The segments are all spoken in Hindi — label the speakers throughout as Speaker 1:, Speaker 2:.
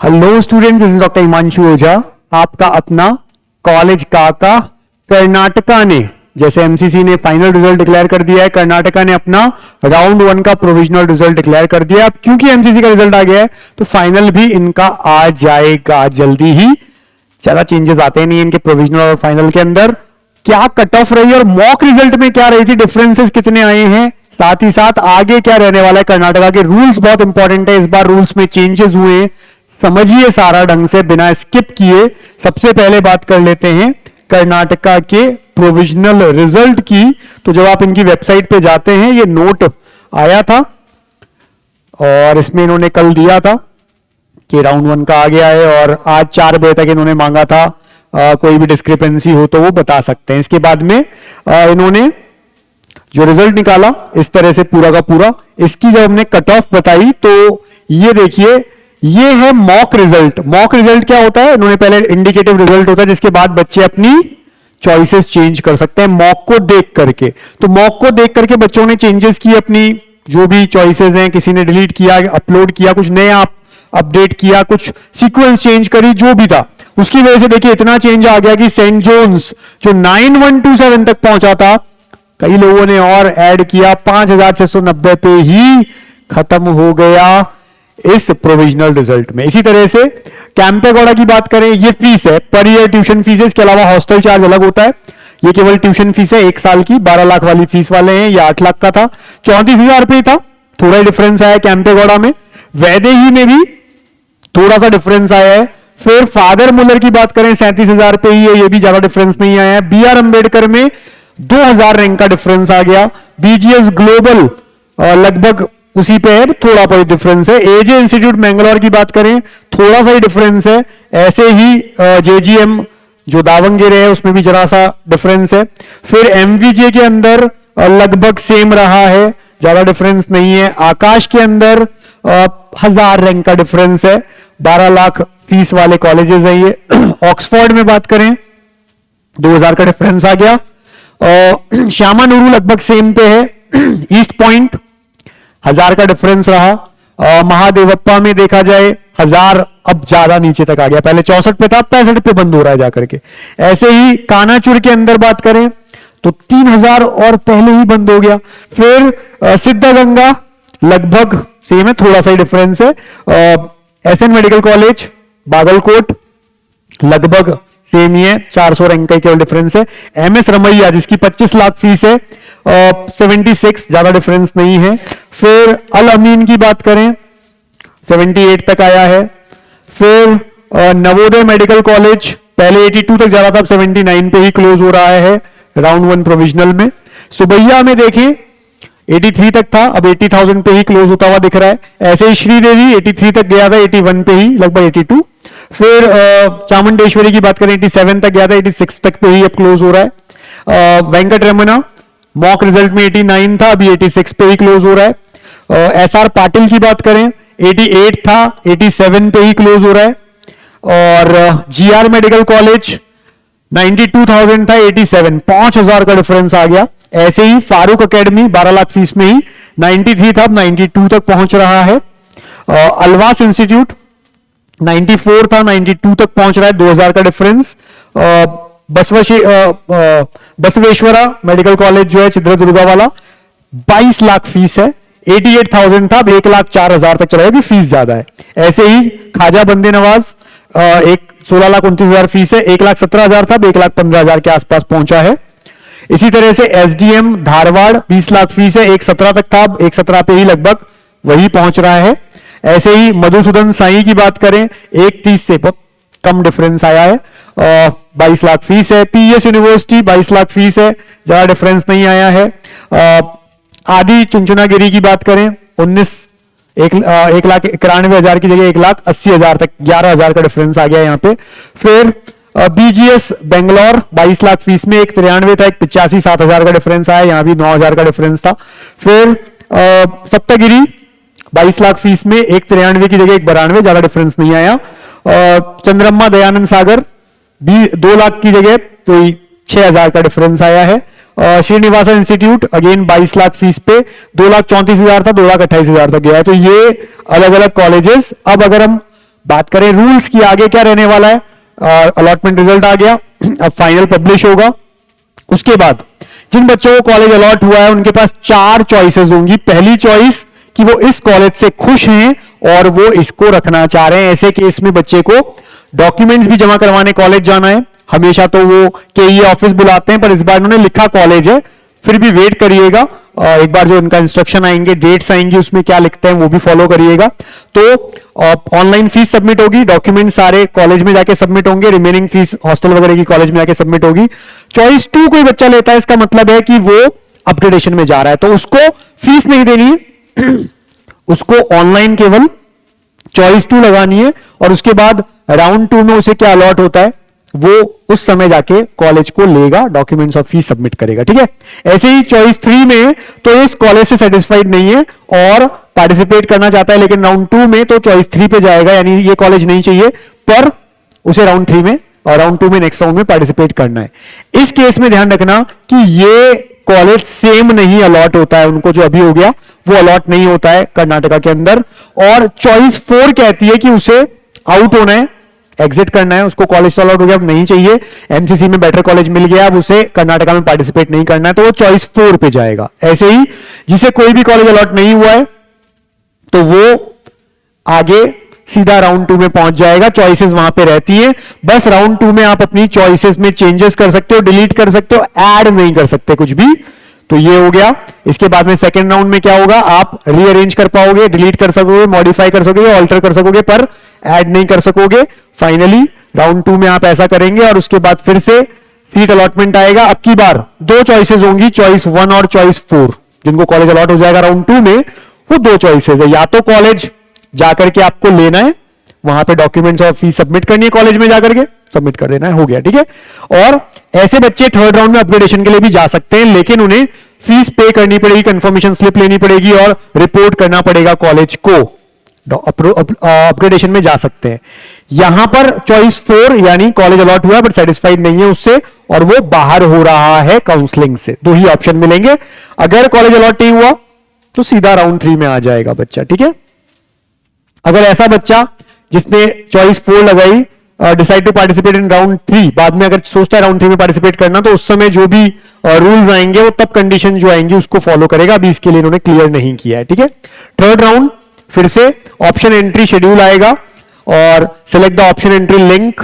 Speaker 1: Hello students, this is doctor Himanshu Ojha. आपका अपना कॉलेज काका कर्नाटका ने, जैसे एमसीसी ने फाइनल रिजल्ट डिक्लेयर कर दिया है, कर्नाटका ने अपना राउंड 1 का प्रोविजनल रिजल्ट डिक्लेयर कर दिया है। अब क्योंकि एमसीसी का रिजल्ट आ गया है तो फाइनल भी इनका आ जाएगा जल्दी ही। ज्यादा चेंजेस आते नहीं इनके प्रोविजनल और फाइनल के अंदर। क्या कट ऑफ रही और मॉक रिजल्ट में क्या रही थी, डिफरेंसेस कितने आए हैं, साथ ही साथ आगे क्या रहने वाला है। कर्नाटका के रूल्स बहुत इंपॉर्टेंट है, इस बार रूल्स में चेंजेस हुए हैं, समझिए सारा ढंग से बिना स्किप किए। सबसे पहले बात कर लेते हैं कर्नाटका के प्रोविजनल रिजल्ट की। तो जब आप इनकी वेबसाइट पे जाते हैं, ये नोट आया था और इसमें इन्होंने कल दिया था कि राउंड 1 का आ गया है और आज 4 बजे तक इन्होंने मांगा था कोई भी डिस्क्रिपेंसी हो तो वो बता सकते हैं। इसके बाद में इन्होंने जो रिजल्ट निकाला इस तरह से पूरा का पूरा, इसकी जब हमने कट ऑफ बताई तो ये देखिए, ये है मॉक रिजल्ट। मॉक रिजल्ट क्या होता है, इन्होंने पहले इंडिकेटिव रिजल्ट होता है जिसके बाद बच्चे अपनी चॉइसेस चेंज कर सकते हैं मॉक को देख करके। तो मॉक को देख करके बच्चों ने चेंजेस किए, अपनी जो भी चॉइसेस हैं, किसी ने डिलीट किया, अपलोड किया, कुछ नया अपडेट किया, कुछ सीक्वेंस चेंज करी, जो भी था उसकी वजह से देखिए इतना चेंज आ गया कि सेंट जोन्स जो 9127 तक पहुंचा था, कई लोगों ने और ऐड किया, 5690 पे ही खत्म हो गया इस प्रोविजनल रिजल्ट में। इसी तरह से कैंपेगौड़ा की बात करें, ये फीस है पर ईयर ट्यूशन फीस है, इसके अलावा हॉस्टल चार्ज अलग होता है। ये केवल ट्यूशन फीस है 1 साल की, 12 लाख वाली फीस वाले हैं, ये 8 लाख का था, 34,000 रुपये था। थोड़ा डिफरेंस आया कैंपेगौड़ा में। वैदेही में भी थोड़ा सा डिफरेंस आया है। फिर फादर मुलर की बात करें 37,000 रुपये ही है, ये भी ज्यादा डिफरेंस नहीं आया है। BR अंबेडकर में 2000 रैंक का डिफरेंस आ गया। BGS ग्लोबल लगभग उसी पे है, थोड़ा बहुत डिफरेंस है। एजे इंस्टीट्यूट मैंगलोर की बात करें थोड़ा सा ही डिफरेंस है। ऐसे ही JGM जो दावणगेरे है उसमें भी जरा सा डिफरेंस है। फिर MVJ के अंदर लगभग सेम रहा है, ज्यादा डिफरेंस नहीं है। आकाश के अंदर 1000 रैंक का डिफरेंस है, 12 लाख फीस वाले कॉलेजेस है ये। ऑक्सफोर्ड में बात करें 2000 का डिफरेंस आ गया। श्यामा नूरू लगभग सेम पे है। ईस्ट पॉइंट 1000 का डिफरेंस रहा। महादेवप्पा में देखा जाए 1000 अब ज्यादा नीचे तक आ गया, पहले 64 पे था, 65 पे बंद हो रहा है जाकर के। ऐसे ही कानाचुर के अंदर बात करें तो 3000 और पहले ही बंद हो गया। फिर सिद्धगंगा लगभग सेम है, थोड़ा सा ही डिफरेंस है। SN मेडिकल कॉलेज बागलकोट लगभग सेम ही है, 400 रैंक का केवल डिफरेंस है। MS रमैया जिसकी 25 लाख फीस है 76, ज्यादा डिफरेंस नहीं है। फिर अल अमीन की बात करें 78 तक आया है। फिर नवोदय मेडिकल कॉलेज पहले 82 तक जा रहा था, अब 79 पे ही क्लोज हो रहा है राउंड 1 प्रोविजनल में। सुबैया में देखें 83 तक था, अब 80,000 पे ही क्लोज होता हुआ दिख रहा है। ऐसे ही श्रीदेवी 83 तक गया था, 81 पे ही लगभग 82। फिर चामुंडेश्वरी की बात करें 87 तक गया था, 86 तक पे ही अब क्लोज हो रहा है। वेंकटरमना मॉक रिजल्ट में 89 था, अभी 86 पे ही क्लोज हो रहा है। SR पाटिल की बात करें 88 था, 87 पे ही क्लोज हो रहा है। और GR मेडिकल कॉलेज 92,000 था, 87, 5000 का डिफरेंस आ गया। ऐसे ही फारूक एकेडमी 12 लाख फीस में ही 93 था, अब 92 तक पहुंच रहा है। अलवास इंस्टीट्यूट 94 था, 92 तक पहुंच रहा है, 2000 का डिफरेंस। बसवेश्वरा मेडिकल कॉलेज जो है चित्रदुर्गा वाला 22 लाख फीस है, 88,000 था, अब 1,04,000 तक चला गया, फीस ज्यादा है। ऐसे ही खाजा बंदे नवाज 16,29,000 फीस है, 1,17,000 था, 1,15,000 के आसपास पहुंचा है। इसी तरह से SDM धारवाड़ 20 लाख फीस है, 1,17 तक था, 1,17 पे ही लगभग वही पहुंच रहा है। ऐसे ही मधुसूदन साई की बात करें 1,30 से बहुत कम डिफरेंस आया है, 22 लाख फीस है। PS यूनिवर्सिटी 22 लाख फीस है, ज्यादा डिफरेंस नहीं आया है। आदि चुनचुनागिरी की बात करें 1,91,000 की जगह 1,80,000 तक, 11,000 का डिफरेंस आ गया यहाँ पे। फिर BGS बेंगलोर 22 लाख फीस में 1,93 था, 1,85, 7,000 का डिफरेंस आया, यहाँ भी 9,000 का डिफरेंस था। फिर सप्तगिरी 22 लाख फीस में 1,93 की जगह 1,92, ज्यादा डिफरेंस नहीं आया। चंद्रम्मा दयानंद सागर भी 2 लाख की जगह तो 6,000 का डिफरेंस आया है। Srinivasa institute again 22 lakh fees पे 2,34,000 था, 2,28,000 तक गया है। तो ये अलग अलग कॉलेजेस। अब अगर हम बात करें रूल्स की, आगे क्या रहने वाला है, अलॉटमेंट रिजल्ट आ गया, अब फाइनल पब्लिश होगा। उसके बाद जिन बच्चों को कॉलेज अलॉट हुआ है उनके पास 4 चॉइसेस होंगी। पहली चॉइस कि वो इस कॉलेज से खुश हैं और वो इसको रखना चाह रहे हैं। ऐसे केस में बच्चे को डॉक्यूमेंट्स भी जमा करवाने कॉलेज जाना है। हमेशा तो वो केई ऑफिस बुलाते हैं, पर इस बार उन्होंने लिखा कॉलेज है, फिर भी वेट करिएगा। एक बार जो उनका इंस्ट्रक्शन आएंगे, डेट्स आएंगी, उसमें क्या लिखते हैं वो भी फॉलो करिएगा। तो ऑनलाइन फीस सबमिट होगी, डॉक्यूमेंट सारे कॉलेज में जाके सबमिट होंगे, रिमेनिंग फीस हॉस्टल वगैरह की कॉलेज में जाके सबमिट होगी। चॉइस 2 कोई बच्चा लेता है, इसका मतलब है कि वो अपग्रेडेशन में जा रहा है, तो उसको फीस नहीं देनी है, उसको ऑनलाइन केवल चॉइस 2 लगानी है, और उसके बाद राउंड 2 में उसे क्या अलॉट होता है वो उस समय जाके कॉलेज को लेगा, डॉक्यूमेंट्स और फीस सबमिट करेगा। ठीक है, ऐसे ही चॉइस 3 में तो इस कॉलेज से सेटिस्फाइड नहीं है और पार्टिसिपेट करना चाहता है, लेकिन राउंड 2 में तो चॉइस 3 पे जाएगा, यानी ये कॉलेज नहीं चाहिए, पर उसे राउंड 3 में और राउंड 2 में नेक्स्ट राउंड में पार्टिसिपेट करना है। इस केस में ध्यान रखना कि ये कॉलेज सेम नहीं अलॉट होता है, उनको जो अभी हो गया वो अलॉट नहीं होता है कर्नाटका के अंदर। और चॉइस 4 कहती है कि उसे आउट होना है, एग्जिट करना है, उसको कॉलेज अलॉट हो गया, अब नहीं चाहिए, एमसीसी में बेटर कॉलेज मिल गया, अब उसे कर्नाटका में पार्टिसिपेट नहीं करना है, तो वो चॉइस 4 पे जाएगा। ऐसे ही जिसे कोई भी कॉलेज अलॉट नहीं हुआ है तो वो आगे सीधा राउंड 2 में पहुंच जाएगा। चॉइसेस वहां पे रहती हैं, बस राउंड 2 में आप अपनी चॉइसेस में चेंजेस कर सकते हो, डिलीट कर सकते हो, ऐड नहीं कर सकते कुछ भी। तो ये हो गया। इसके बाद में सेकंड राउंड में क्या होगा, आप रीअरेंज कर पाओगे, डिलीट कर सकोगे, मॉडिफाई कर सकोगे, ऑल्टर कर सकोगे, पर ऐड नहीं कर सकोगे। फाइनली राउंड 2 में आप ऐसा करेंगे और उसके बाद फिर से सीट अलॉटमेंट आएगा। अब की बार 2 चॉइसेस होंगी, चॉइस 1 और चॉइस 4। जिनको कॉलेज अलॉट हो जाएगा राउंड 2 में, वो 2 चॉइसेस है, या तो कॉलेज जाकर के आपको लेना है, वहां पे डॉक्यूमेंट्स और फीस सबमिट करनी है, कॉलेज में जाकर के सबमिट कर देना है, हो गया। ठीक है, और ऐसे बच्चे थर्ड राउंड में अपग्रेडेशन के लिए भी जा सकते हैं, लेकिन उन्हें फीस पे करनी पड़ेगी, कंफर्मेशन स्लिप लेनी पड़ेगी और रिपोर्ट करना पड़ेगा कॉलेज को। अपग्रेडेशन में जा सकते हैं। यहां पर चॉइस 4 यानी कॉलेज अलॉट हुआ बट सेटिस्फाइड नहीं है उससे और वो बाहर हो रहा है काउंसलिंग से, 2 ही ऑप्शन मिलेंगे। अगर कॉलेज अलॉट नहीं हुआ तो सीधा राउंड 3 में आ जाएगा बच्चा। ठीक है, अगर ऐसा बच्चा जिसने चॉइस 4 लगाई decide to participate in round 3, बाद में अगर सोचता है राउंड 3 में पार्टिसिपेट करना, तो उस समय जो भी रूल्स आएंगे वो तब कंडीशन जो आएंगी उसको फॉलो करेगा। अभी इसके लिए इन्होंने क्लियर नहीं किया है। ठीक है, थर्ड राउंड फिर से ऑप्शन एंट्री शेड्यूल आएगा और select the option entry link,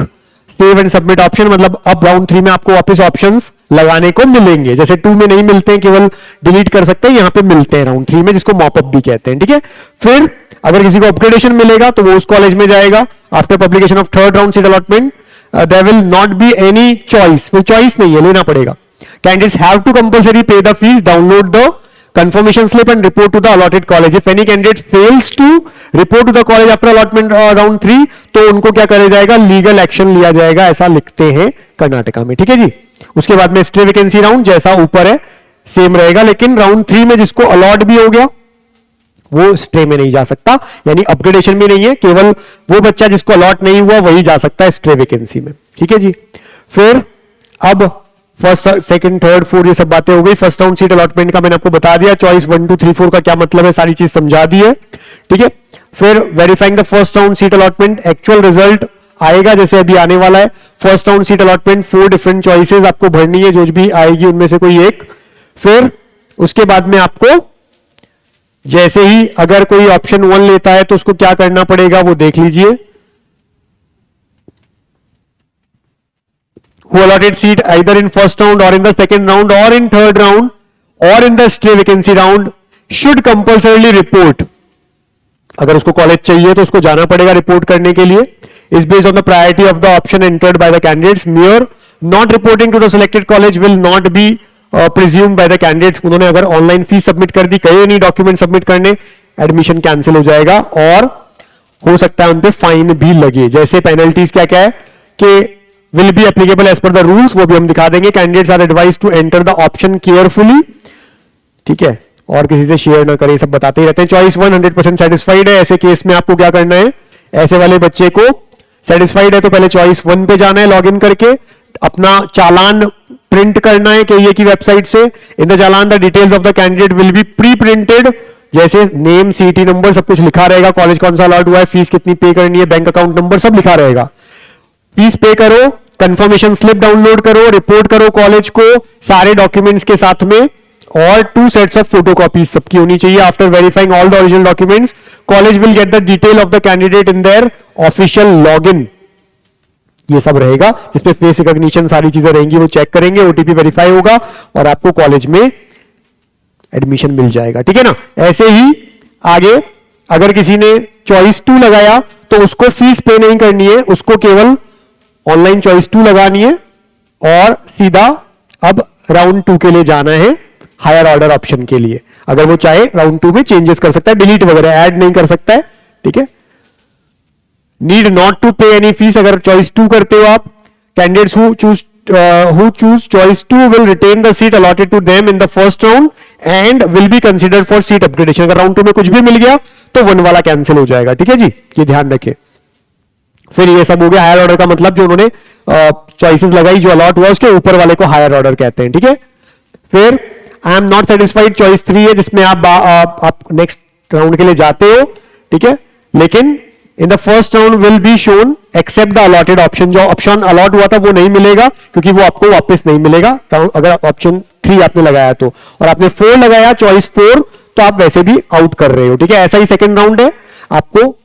Speaker 1: save and submit option, मतलब अब राउंड 3 में आपको वापस ऑप्शंस लगाने को मिलेंगे। जैसे 2 में नहीं मिलते हैं, केवल डिलीट कर सकते हैं, यहां पे मिलते हैं राउंड 3 में, जिसको मॉपअप भी कहते हैं। ठीक है, फिर अगर किसी को अपग्रेडेशन मिलेगा तो वो उस कॉलेज में जाएगा। After publication of third round seat allotment there will not be any choice, फिर चॉइस नहीं है, लेना पड़ेगा। Candidates have to compulsory pay the fees, download the confirmation slip and report to the allotted college. If any candidate fails to report to the college after allotment round 3, तो उनको क्या करा जाएगा, लीगल एक्शन लिया जाएगा, ऐसा लिखते हैं कर्नाटका में। ठीक है जी, उसके बाद में स्टे वैकेंसी राउंड जैसा ऊपर है सेम रहेगा, लेकिन राउंड 3 में जिसको अलॉट भी हो गया वो स्टे में नहीं जा सकता, यानी अपग्रेडेशन भी नहीं है, केवल वो बच्चा जिसको अलॉट नहीं हुआ वही जा सकता है स्टे वैकेंसी में। ठीक है जी, फिर अब फर्स्ट सेकंड थर्ड फोर्थ ये सब बातें हो गई। फर्स्ट राउंड सीट अलॉटमेंट का मैंने आपको बता दिया, चॉइस 1 2 3 4 का क्या मतलब है, सारी चीज समझा दी है। ठीक है, फिर verifying the first round seat allotment, actual result आएगा जैसे अभी आने वाला है। First round seat allotment 4 different choices आपको भरनी है, जो भी आएगी उनमें से कोई एक। फिर उसके बाद में आपको जैसे ही अगर कोई ऑप्शन 1 लेता है तो उसको क्या करना पड़ेगा वो देख लीजिए। Who allotted seat either in first round or in the second round or in third round or in the stray vacancy round should compulsorily report. अगर उसको कॉलेज चाहिए तो उसको जाना पड़ेगा रिपोर्ट करने के लिए। Is based on the priority of the option entered by the candidates. Mere not reporting to the selected college will not be presumed by the candidates. उन्होंने अगर ऑनलाइन फीस सबमिट कर दी, कहे नहीं डॉक्यूमेंट सबमिट करने, एडमिशन कैंसिल हो जाएगा और हो सकता है उन पे फाइन भी लगे। जैसे पेनल्टीज क्या क्या है कि will be applicable as per the rules, वो भी हम दिखा देंगे। Candidates are advise to enter the option carefully. ठीक है, और किसी से शेयर ना करें, सब बताते ही रहते हैं। चॉइस 1 100% सेटिस्फाइड है, ऐसे केस में आपको क्या करना है, ऐसे वाले बच्चे को सेटिस्फाइड है तो पहले चॉइस 1 पे जाना है, लॉगिन करके अपना चालान प्रिंट करना है केईए की वेबसाइट से। In the challan the details of the candidate will be pre printed, जैसे नेम, सीटी नंबर सब कुछ लिखा रहेगा, कॉलेज कौन सा अलॉट हुआ है, फीस कितनी पे करनी है, बैंक अकाउंट नंबर सब लिखा रहेगा। फीस पे करो, कंफर्मेशन स्लिप डाउनलोड करो, रिपोर्ट करो कॉलेज को सारे डॉक्यूमेंट्स के साथ में, और 2 सेट्स ऑफ फोटोकॉपीज सबकी होनी चाहिए। After verifying all the original documents, college will get the detail of the candidate in their official login. ये सब रहेगा जिसमें फेस रिकॉग्निशन सारी चीजें रहेंगी, वो चेक करेंगे, ओटीपी वेरीफाई होगा और आपको कॉलेज में एडमिशन मिल जाएगा। ठीक है ना। ऐसे ही आगे अगर किसी ने चॉइस 2 लगाया तो उसको फीस पे नहीं करनी है, उसको केवल ऑनलाइन चॉइस 2 लगानी है और सीधा अब राउंड 2 के लिए जाना है, हायर ऑर्डर ऑप्शन के लिए। अगर वो चाहे राउंड 2 में चेंजेस कर सकता है, डिलीट वगैरह ऐड नहीं कर सकता है। ठीक है। Need not to pay any fees अगर चॉइस 2 करते हो आप। Candidates who choose choice 2 will retain the seat allotted to them in the first round and will be considered for seat upgradation. अगर राउंड 2 में कुछ भी मिल गया तो 1 वाला कैंसिल हो जाएगा। ठीक है जी, ये ध्यान रखें। फिर ये सब हो गया हायर ऑर्डर का मतलब, जो उन्होंने चॉइसेस लगाई, जो अलॉट हुआ उसके ऊपर वाले को हायर ऑर्डर कहते हैं। ठीक है। फिर I am not satisfied choice 3 है, जिसमें आप नेक्स्ट राउंड के लिए जाते हो। ठीक है। लेकिन in the first round will be shown except the allotted option. जो ऑप्शन अलॉट हुआ था वो नहीं मिलेगा क्योंकि वो आपको वापस नहीं मिलेगा अगर ऑप्शन 3 आपने लगाया तो, और आपने 4 लगाया चॉइस 4 तो आप वैसे भी आउट कर रहे हो। ठीक है। ऐसा ही सेकंड राउंड है, आपको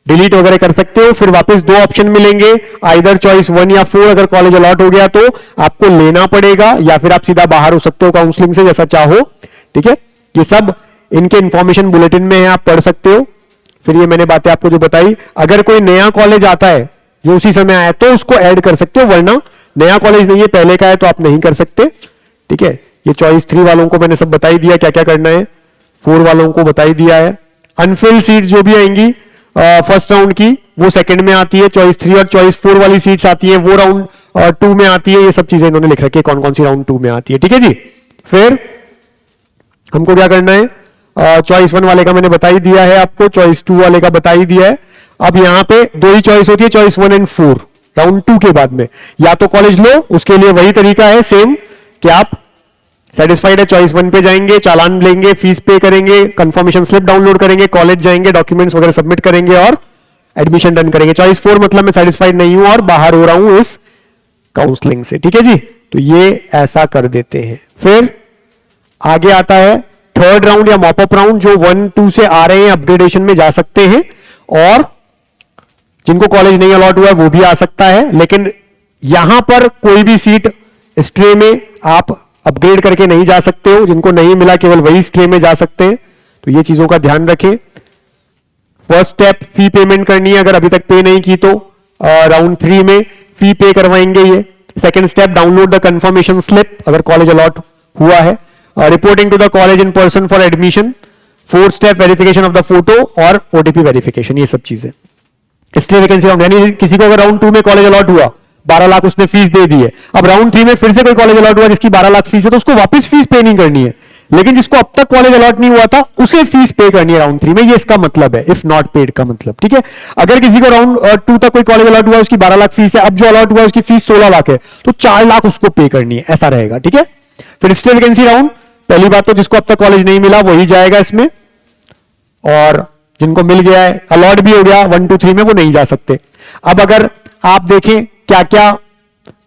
Speaker 1: डिलीट वगैरह कर सकते हो। फिर वापस 2 ऑप्शन मिलेंगे, आइदर चॉइस 1 या 4। अगर कॉलेज अलॉट हो गया तो आपको लेना पड़ेगा या फिर आप सीधा बाहर हो सकते हो काउंसलिंग से, जैसा चाहो। ठीक है। ये सब इनके इंफॉर्मेशन बुलेटिन में है, आप पढ़ सकते हो। फिर ये मैंने बातें आपको जो बताई, अगर कोई नया कॉलेज आता है जो उसी समय आया तो उसको ऐड कर सकते हो, वरना नया कॉलेज नहीं है पहले का है तो आप नहीं कर सकते। ठीक है। ये चॉइस 3 वालों को मैंने सब बताई दिया क्या क्या करना है, 4 वालों को बताई दिया है। अनफिल्ड सीट जो भी आएंगी फर्स्ट राउंड की वो सेकंड में आती है, चॉइस 3 और चॉइस 4 वाली सीट्स आती है वो राउंड 2 में आती है। ये सब चीजें इन्होंने लिख रखी है कौन कौन सी राउंड 2 में आती है। ठीक है जी। फिर हमको क्या करना है, चॉइस 1 वाले का मैंने बता ही दिया है आपको, चॉइस 2 वाले का बता ही दिया है। अब यहां पे 2 ही चॉइस होती है, चॉइस 1 एंड 4 राउंड 2 के बाद में। या तो कॉलेज लो, उसके लिए वही तरीका है सेम कि आप सेटिस्फाइड है चॉइस 1 पे जाएंगे, चालान लेंगे, फीस पे करेंगे, कंफर्मेशन स्लिप डाउनलोड करेंगे, कॉलेज जाएंगे, डॉक्यूमेंट्स वगैरह सबमिट करेंगे और एडमिशन डन करेंगे। चॉइस 4 मतलब मैं सेटिस्फाइड नहीं हूं और बाहर हो रहा हूं इस काउंसलिंग से। ठीक है जी। तो ये ऐसा कर देते हैं। फिर आगे आता है थर्ड राउंड या मॉपअप राउंड, जो 1, 2 से आ रहे हैं अपग्रेडेशन में जा सकते हैं और जिनको कॉलेज नहीं अलॉट हुआ है वो भी आ सकता है। लेकिन यहां पर कोई भी सीट स्ट्रे में आप अपग्रेड करके नहीं जा सकते हो, जिनको नहीं मिला केवल वही स्ट्रे में जा सकते हैं। तो ये चीजों का ध्यान रखें। फर्स्ट स्टेप फी पेमेंट करनी है, अगर अभी तक पे नहीं की तो राउंड 3 में फी पे करवाएंगे ये। Second step download the confirmation slip अगर कॉलेज अलॉट हुआ है, reporting to the college in person for admission. Fourth step verification of the photo और ओटीपी वेरिफिकेशन। ये सब चीजें स्ट्रे वैकेंसी राउंड, यानी किसी को अगर राउंड 2 में कॉलेज अलॉट हुआ 12 लाख उसने फीस दे दी है, अब राउंड 3 में फिर से कोई कॉलेज अलॉट हुआ जिसकी 12 लाख फीस है तो उसको वापस फीस पे नहीं करनी है। लेकिन जिसको अब तक कॉलेज अलॉट नहीं हुआ था उसे फीस पे करनी है राउंड 3 में। ये इसका मतलब है, इफ नॉट पेड का मतलब। ठीक है। अगर किसी को राउंड 2 तक कोई कॉलेज अलॉट हुआ उसकी 12 लाख फीस है, अब जो अलॉट हुआ उसकी फीस 16 लाख है तो 4 लाख उसको पे करनी है, ऐसा रहेगा। ठीक है। फिर स्ट्रे वैकेंसी राउंड, पहली बात तो जिसको अब तक कॉलेज नहीं मिला वही जाएगा इसमें, और जिनको मिल गया है अलॉट भी हो गया 1, 2, 3 में वो नहीं जा सकते। अब अगर आप देखें क्या क्या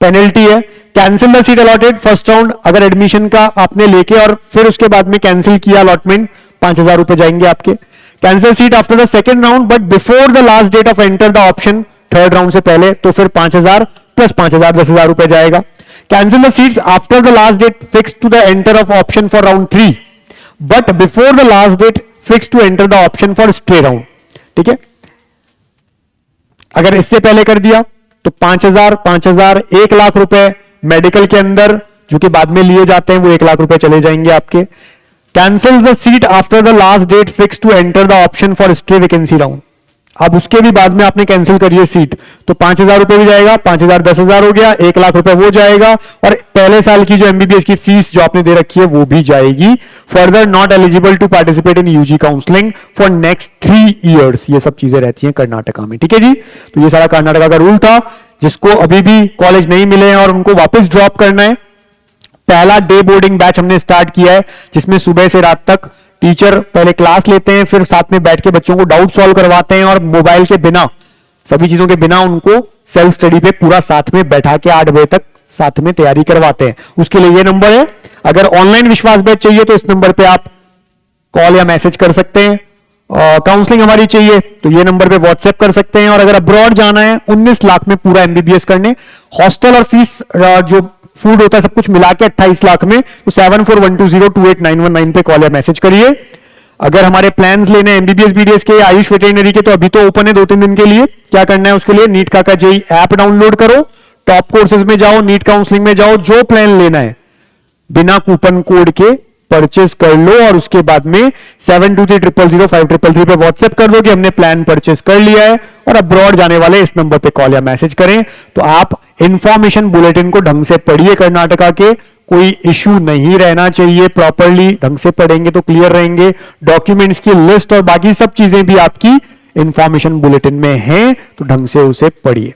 Speaker 1: पेनल्टी है, cancel the seat allotted first round, अगर एडमिशन का आपने लेके और फिर उसके बाद में कैंसिल किया अलॉटमेंट 5,000 रुपए जाएंगे आपके। Cancel seat after the second round but before the last date of enter the option, third round से पहले, तो फिर 5,000 प्लस 5,000 10,000 रुपए जाएगा। Cancel the seats after the last date fix to the enter of option for round 3 but before the last date fix to enter the option for stray round. ठीक है। अगर इससे पहले कर दिया तो 5,000 5,000 1 लाख रुपए मेडिकल के अंदर जो कि बाद में लिए जाते हैं वो 1 लाख रुपए चले जाएंगे आपके। Cancel the seat after the last date fix to enter the option for stray vacancy round, अब उसके भी बाद में आपने कैंसिल करी है सीट तो 5,000 रुपए भी जाएगा, 5,000 10,000 हो गया, 1 लाख रुपए वो जाएगा और पहले साल की जो एमबीबीएस की फीस जो आपने दे रखी है वो भी जाएगी। Further not eligible to participate in UG counselling for next 3 years. ये सब चीजें रहती हैं कर्नाटका में। ठीक है जी। तो ये सारा कर्नाटका का रूल था। जिसको अभी भी कॉलेज नहीं मिले हैं और उनको वापस ड्रॉप करना है, पहला डे बोर्डिंग बैच हमने स्टार्ट किया है जिसमें सुबह से रात तक टीचर पहले क्लास लेते हैं, फिर साथ में बैठ के बच्चों को डाउट सॉल्व करवाते हैं और मोबाइल के बिना, सभी चीजों के बिना उनको सेल्फ स्टडी पे पूरा साथ में बैठा के 8 बजे तक साथ में तैयारी करवाते हैं। उसके लिए ये नंबर है। अगर ऑनलाइन विश्वास बैच चाहिए तो इस नंबर पे आप कॉल या मैसेज कर सकते हैं। काउंसलिंग हमारी चाहिए तो ये नंबर पे व्हाट्सएप कर सकते हैं। और अगर अब्रॉड जाना है 19 लाख में पूरा एमबीबीएस करने, हॉस्टल और फीस जो फूड होता है सब कुछ मिला के 28 लाख में, तो 7412028919 पे कॉल या मैसेज करिए। अगर हमारे प्लान्स लेने एमबीबीएस बीडीएस के, आयुष वेटरनरी के, तो अभी तो ओपन है 2-3 दिन के लिए। क्या करना है उसके लिए, नीट काका जेई ऐप डाउनलोड करो, टॉप कोर्सेज में जाओ, नीट काउंसलिंग में जाओ, जो प्लान लेना है बिना कूपन कोड के परचेस कर लो और उसके बाद में 72300533 पे व्हाट्सएप कर दो कि हमने प्लान परचेस कर लिया है और अब्रॉड जाने वाले इस नंबर पे कॉल या मैसेज करें। तो आप इंफॉर्मेशन बुलेटिन को ढंग से पढ़िए कर्नाटका के, कोई इश्यू नहीं रहना चाहिए, प्रॉपरली ढंग से पढ़ेंगे तो क्लियर रहेंगे। डॉक्यूमेंट्स की लिस्ट और बाकी सब चीजें भी आपकी इंफॉर्मेशन बुलेटिन में हैं, तो ढंग से उसे पढ़िए।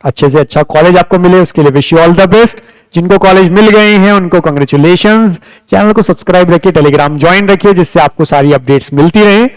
Speaker 1: अच्छे से अच्छा कॉलेज आपको मिले उसके लिए wish you all the best. जिनको कॉलेज मिल गए हैं उनको कांग्रेचुलेशंस। चैनल को सब्सक्राइब रखिए, टेलीग्राम ज्वाइन रखिए जिससे आपको सारी अपडेट्स मिलती रहे।